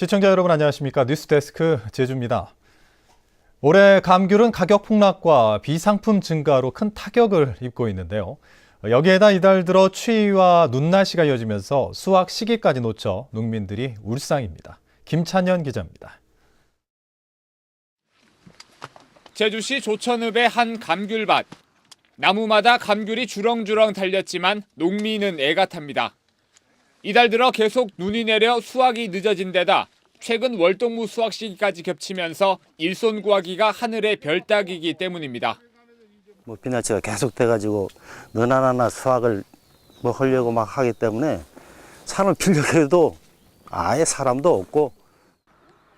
시청자 여러분 안녕하십니까? 뉴스데스크 제주입니다. 올해 감귤은 가격 폭락과 비상품 증가로 큰 타격을 입고 있는데요. 여기에다 이달 들어 추위와 눈날씨가 이어지면서 수확 시기까지 놓쳐 농민들이 울상입니다. 김찬현 기자입니다. 제주시 조천읍의 한 감귤밭. 나무마다 감귤이 주렁주렁 달렸지만 농민은 애가 탑니다. 이달 들어 계속 눈이 내려 수확이 늦어진 데다 최근 월동무 수확 시기까지 겹치면서 일손 구하기가 하늘의 별 따기이기 때문입니다. 비날씨가 계속 돼가지고 넌 하나 수확을 하려고 막 하기 때문에 산을 피려고 해도 아예 사람도 없고.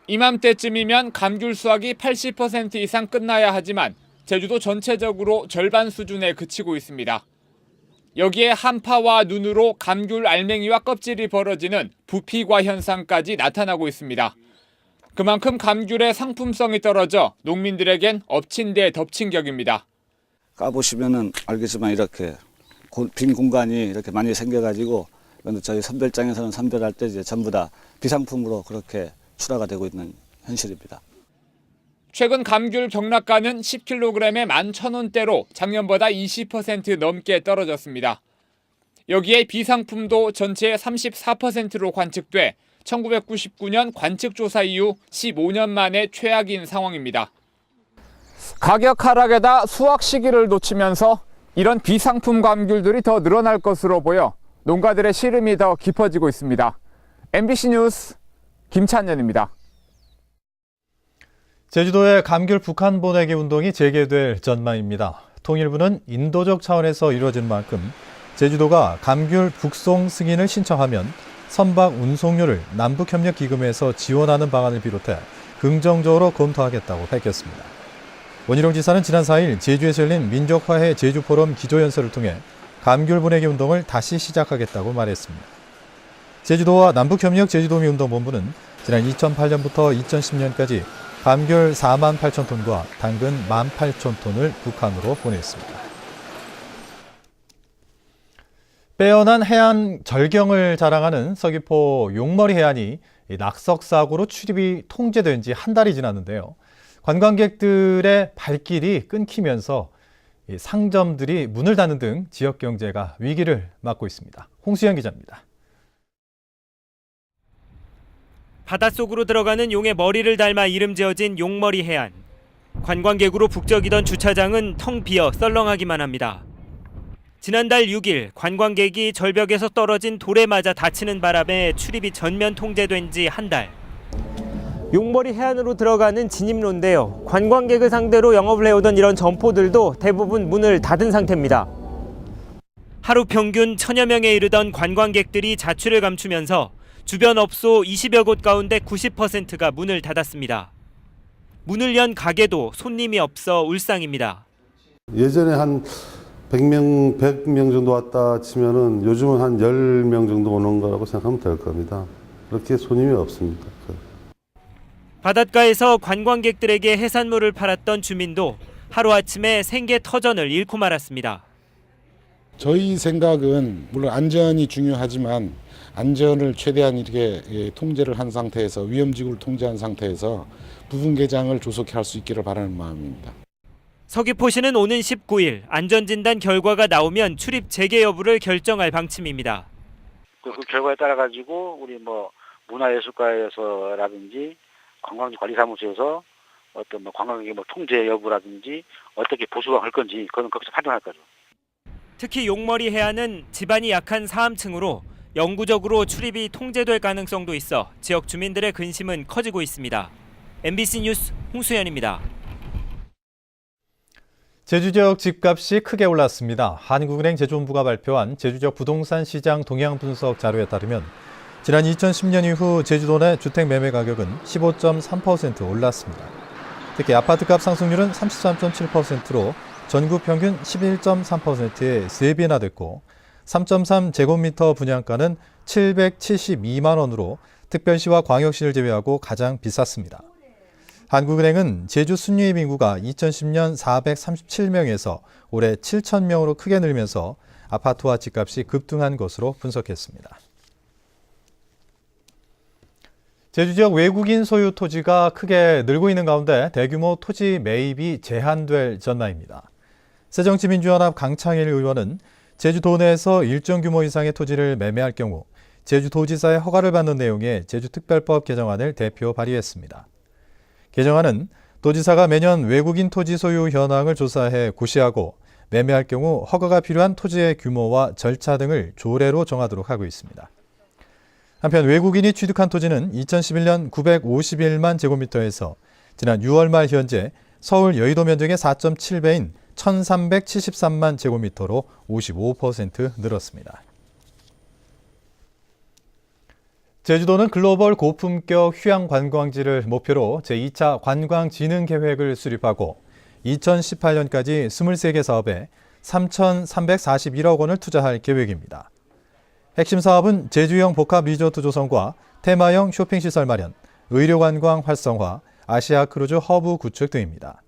이맘때쯤이면 감귤 수확이 80% 이상 끝나야 하지만 제주도 전체적으로 절반 수준에 그치고 있습니다. 여기에 한파와 눈으로 감귤 알맹이와 껍질이 벌어지는 부피과 현상까지 나타나고 있습니다. 그만큼 감귤의 상품성이 떨어져 농민들에겐 엎친 데 덮친 격입니다. 까보시면은 알겠지만 이렇게 빈 공간이 이렇게 많이 생겨가지고 저희 선별장에서는 선별할 때 이제 전부 다 비상품으로 그렇게 출하가 되고 있는 현실입니다. 최근 감귤 경락가는 10kg에 11,000원대로 작년보다 20% 넘게 떨어졌습니다. 여기에 비상품도 전체의 34%로 관측돼 1999년 관측조사 이후 15년 만에 최악인 상황입니다. 가격 하락에다 수확 시기를 놓치면서 이런 비상품 감귤들이 더 늘어날 것으로 보여 농가들의 시름이 더 깊어지고 있습니다. MBC 뉴스 김찬현입니다. 제주도의 감귤 북한 보내기 운동이 재개될 전망입니다. 통일부는 인도적 차원에서 이루어진 만큼 제주도가 감귤 북송 승인을 신청하면 선박 운송료를 남북협력기금에서 지원하는 방안을 비롯해 긍정적으로 검토하겠다고 밝혔습니다. 원희룡 지사는 지난 4일 제주에서 열린 민족화해 제주포럼 기조연설을 통해 감귤 보내기 운동을 다시 시작하겠다고 말했습니다. 제주도와 남북협력 제주도민운동본부는 지난 2008년부터 2010년까지 감귤 48,000톤과 당근 18,000톤을 북한으로 보냈습니다. 빼어난 해안 절경을 자랑하는 서귀포 용머리 해안이 낙석사고로 출입이 통제된 지 한 달이 지났는데요. 관광객들의 발길이 끊기면서 상점들이 문을 닫는 등 지역 경제가 위기를 맞고 있습니다. 홍수연 기자입니다. 바닷속으로 들어가는 용의 머리를 닮아 이름 지어진 용머리 해안. 관광객으로 북적이던 주차장은 텅 비어 썰렁하기만 합니다. 지난달 6일 관광객이 절벽에서 떨어진 돌에 맞아 다치는 바람에 출입이 전면 통제된 지 한 달. 용머리 해안으로 들어가는 진입로인데요. 관광객을 상대로 영업을 해오던 이런 점포들도 대부분 문을 닫은 상태입니다. 하루 평균 1000여 명에 이르던 관광객들이 자취를 감추면서 주변 업소 20여 곳 가운데 90%가 문을 닫았습니다. 문을 연 가게도 손님이 없어 울상입니다. 예전에 한 100명 정도 왔다 치면은 요즘은 한 10명 정도 오는 거라고 생각하면 될 겁니다. 그렇게 손님이 없습니다. 바닷가에서 관광객들에게 해산물을 팔았던 주민도 하루아침에 생계 터전을 잃고 말았습니다. 저희 생각은 물론 안전이 중요하지만 안전을 최대한 이렇게 통제를 한 상태에서 위험지구를 통제한 상태에서 부분 개장을 조속히 할 수 있기를 바라는 마음입니다. 서귀포시는 오는 19일 안전진단 결과가 나오면 출입 재개 여부를 결정할 방침입니다. 그 결과에 따라 가지고 우리 문화예술가에서라든지 관광지관리사무소에서 어떤 관광객 통제 여부라든지 어떻게 보수가 할 건지 그건 거기서 판단할 거죠. 특히 용머리 해안은 지반이 약한 사암층으로 영구적으로 출입이 통제될 가능성도 있어 지역 주민들의 근심은 커지고 있습니다. MBC 뉴스 홍수연입니다. 제주 지역 집값이 크게 올랐습니다. 한국은행 제주본부가 발표한 제주 지역 부동산 시장 동향 분석 자료에 따르면 지난 2010년 이후 제주도 내 주택 매매 가격은 15.3% 올랐습니다. 특히 아파트값 상승률은 33.7%로 전국 평균 11.3%의 3배나 됐고 3.3제곱미터 분양가는 772만 원으로 특별시와 광역시를 제외하고 가장 비쌌습니다. 한국은행은 제주 순유입 인구가 2010년 437명에서 올해 7,000명으로 크게 늘면서 아파트와 집값이 급등한 것으로 분석했습니다. 제주 지역 외국인 소유 토지가 크게 늘고 있는 가운데 대규모 토지 매입이 제한될 전망입니다. 새정치민주연합 강창일 의원은 제주도 내에서 일정 규모 이상의 토지를 매매할 경우 제주도지사의 허가를 받는 내용의 제주특별법 개정안을 대표 발의했습니다. 개정안은 도지사가 매년 외국인 토지 소유 현황을 조사해 고시하고 매매할 경우 허가가 필요한 토지의 규모와 절차 등을 조례로 정하도록 하고 있습니다. 한편 외국인이 취득한 토지는 2011년 951만 제곱미터에서 지난 6월 말 현재 서울 여의도 면적의 4.7배인 1373만 제곱미터로 55% 늘었습니다. 제주도는 글로벌 고품격 휴양 관광지를 목표로 제2차 관광진흥계획을 수립하고 2018년까지 23개 사업에 3,341억 원을 투자할 계획입니다. 핵심 사업은 제주형 복합 리조트 조성과 테마형 쇼핑시설 마련, 의료관광 활성화, 아시아 크루즈 허브 구축 등입니다.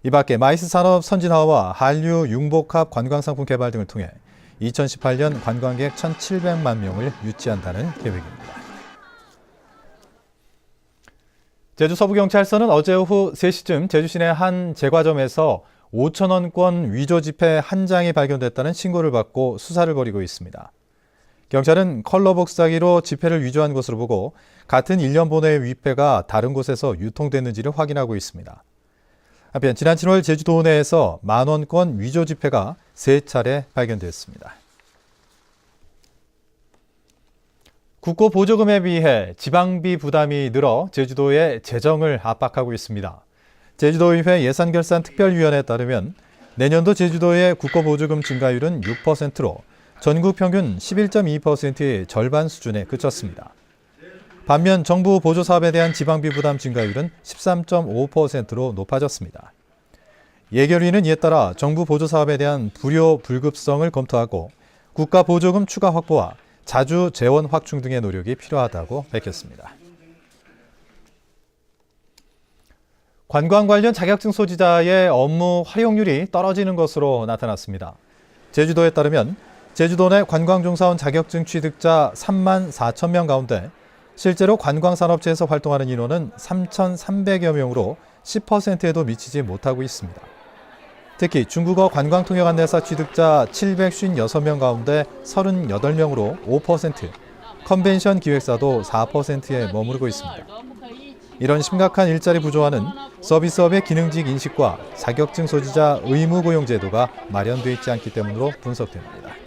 이 밖에 마이스 산업 선진화와 한류 융복합 관광상품 개발 등을 통해 2018년 관광객 1,700만 명을 유치한다는 계획입니다. 제주 서부경찰서는 어제 오후 3시쯤 제주 시내 한 제과점에서 5,000원권 위조 지폐 한 장이 발견됐다는 신고를 받고 수사를 벌이고 있습니다. 경찰은 컬러 복사기로 지폐를 위조한 것으로 보고 같은 1년 본회의 위패가 다른 곳에서 유통됐는지를 확인하고 있습니다. 한편 지난 7월 제주도 내에서 만원권 위조 지폐가 3차례 발견됐습니다. 국고보조금에 비해 지방비 부담이 늘어 제주도의 재정을 압박하고 있습니다. 제주도의회 예산결산특별위원회에 따르면 내년도 제주도의 국고보조금 증가율은 6%로 전국 평균 11.2%의 절반 수준에 그쳤습니다. 반면 정부 보조사업에 대한 지방비 부담 증가율은 13.5%로 높아졌습니다. 예결위는 이에 따라 정부 보조사업에 대한 불효 불급성을 검토하고 국가보조금 추가 확보와 자주 재원 확충 등의 노력이 필요하다고 밝혔습니다. 관광 관련 자격증 소지자의 업무 활용률이 떨어지는 것으로 나타났습니다. 제주도에 따르면 제주도 내 관광종사원 자격증 취득자 3만 4천 명 가운데 실제로 관광산업체에서 활동하는 인원은 3,300여 명으로 10%에도 미치지 못하고 있습니다. 특히 중국어 관광통역안내사 취득자 756명 가운데 38명으로 5%, 컨벤션 기획사도 4%에 머무르고 있습니다. 이런 심각한 일자리 부조화는 서비스업의 기능직 인식과 자격증 소지자 의무 고용 제도가 마련되어 있지 않기 때문으로 분석됩니다.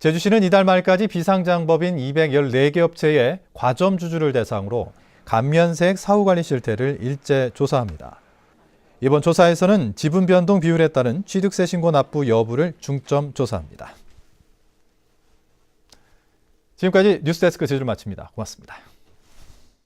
제주시는 이달 말까지 비상장법인 214개 업체의 과점주주를 대상으로 감면세액 사후관리 실태를 일제 조사합니다. 이번 조사에서는 지분 변동 비율에 따른 취득세 신고 납부 여부를 중점 조사합니다. 지금까지 뉴스데스크 제주를 마칩니다. 고맙습니다.